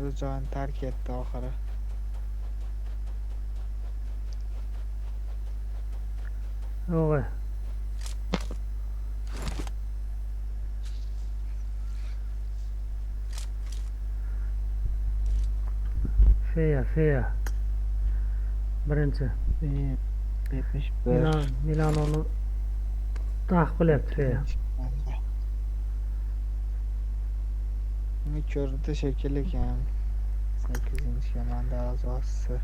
o'z joyini tark etdi oxiri. Yo'q. Feya. Birinchi. 71. Milanoni ta'qib qilyapti Feya. Uni ko'rdi shekilli ekan. 8-komanda a'zosi.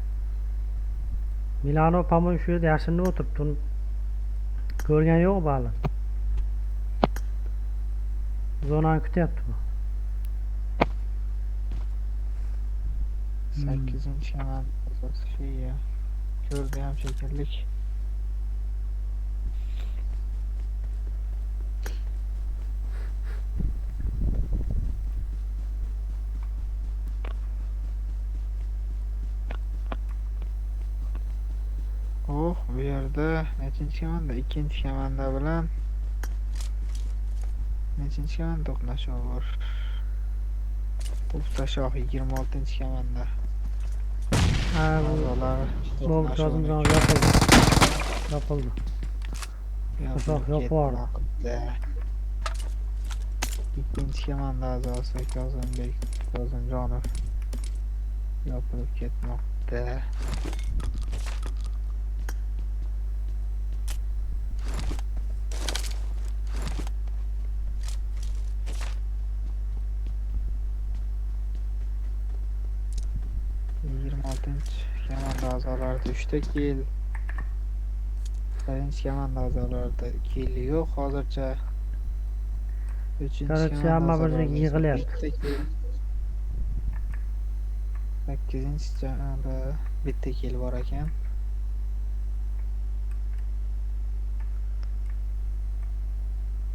Milano pomon shu yerda yashirinib o'tiribdi. Uni ko'rgan yo'q bali. Zonani kutyapti bu. 8-komanda a'zosi Feya. Ko'rdi ham shekilli. Bu yerda nechinchi komanda? Ikkinchi komanda bilan nechinchi komanda to'qnashuv bor? Shoh 26-komanda. Ha, bu A'zolari Kazimjon yopildi. Shoh yopildi. Ikkinchi komanda a'zosi Kazimjon Kazimjonov yopilib ketmoqda. Komanda a'zolarida 3 ta kill. Birinchi komanda a'zolarida kill yo'q hozircha. Короче, hamma bir joyga yig'ilyapti. 8-komanda bitta kill bor ekan.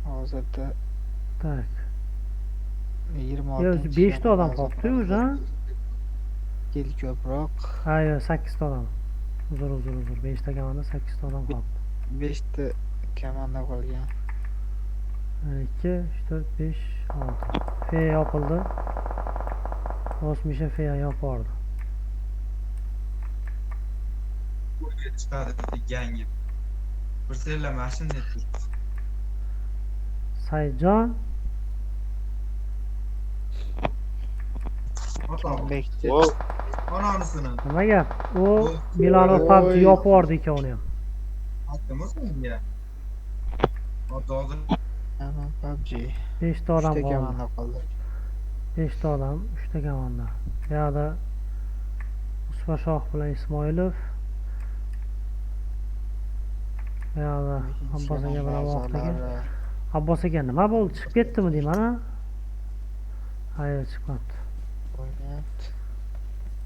Hozirda Tak. 26 5 ta odam qolibdi o'zi. Kill ko'proq. Ha, 8 ta odam. Uzr. 5 ta komanda 8 ta odam qolibdi. 5 ta komanda qolgan. 2, 3, 4, 5, 6. Feya yopildi. Osmisha Feya yopordi. Bu chiqadi yangi. Bir sella mashina turibdi. Saidjon. Bekchi. Onanisini. Nima gap? U Milano PUBG yopordi ikkovini ham. Aytdimi senga? Hozir PUBG. 5 ta odam 3 ta qoldi. komanda qoldi. 5 ta odam, 3 ta komanda. Bu yoqda Usmashoh bilan Ismoilov. Bu yoqda Abbos aka bilan Voqit aka. Abbos aka nima bo'ldi? Chiqib ketdimi deyman ha? Hayır, chiqmabdi. O'ynayapti.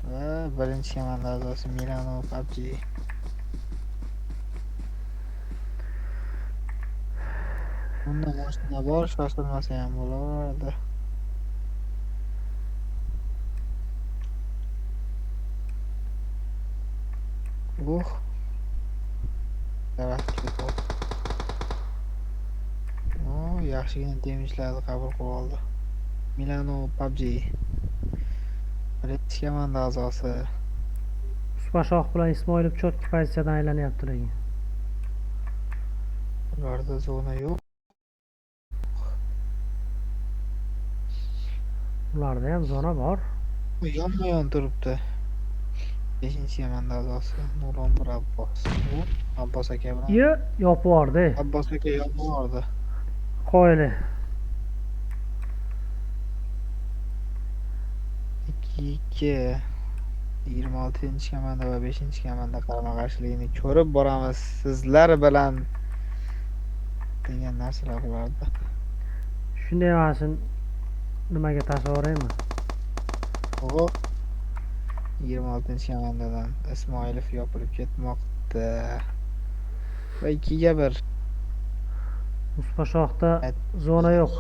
Va birinchi komanda a'zosi Milano PUBG. Bunda mashina bor, shoshilmasa ham bo'laveradi. Yaxshigina damage'larni qabul qilib oldi. Milano PUBG. Birinchi komanda a'zosi. Usmashoh bilan Ismoilov chotki pozitsiyadan aylanyapti lekin. Ularda zona yo'q. Ularda ham zona bor. Yonma-yon turibdi. 5-komanda a'zosi Nuromir Abbos. Bu Abbos aka bilan. Yopordi. Abbos aka yo'q. Qo'yli. 2 26-komanda va 5-komanda qarama-qarshiligini ko'rib boramiz sizlar bilan degan narsalar bo'lardi. Shunday emashin nimaga tashlaveraymi? 26-komandadan Ismoilov yopilib ketmoqda. Va 2-1. Usmashohda zona yo'q.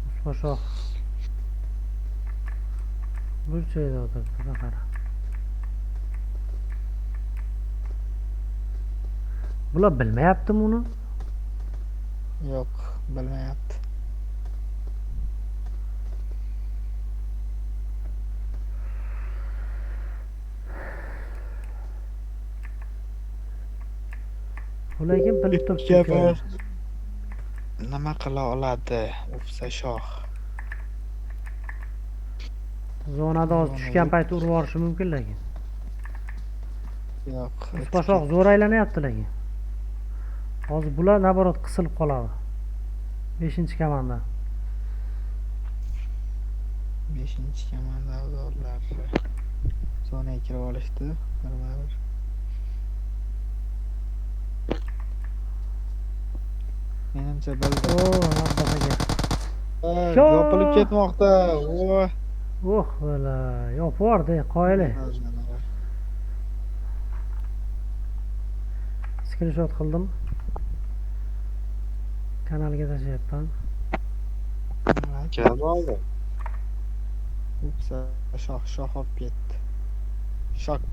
Usmashoh burchakda o'tiribdi, qara. Bular bilmayaptimi uni? Yo'q, bilmayapti. Lekin bilib turibdi Ikkiga imkoniyatni. nima qila oladi? O'psa shoh. Zonada hozir Zona tushgan yo'q. payti urib yuborishi mumkin lekin. Yo'q. Uspachoq zo'r aylanyapti lekin. Hozir bular naborot qisilib qoladi. 5-komanda. 5-komandadorlar zonaga kirib olishdi. Birma-bir. Menimcha bildi. Abbos aka. Yopilib ketmoqda. Voy. Bala, yopib yubordi, qoyili. Screenshot qildim. Kanalga tashlayapman. Kelib oldi. O'psa shoh olib ketdi. Shok.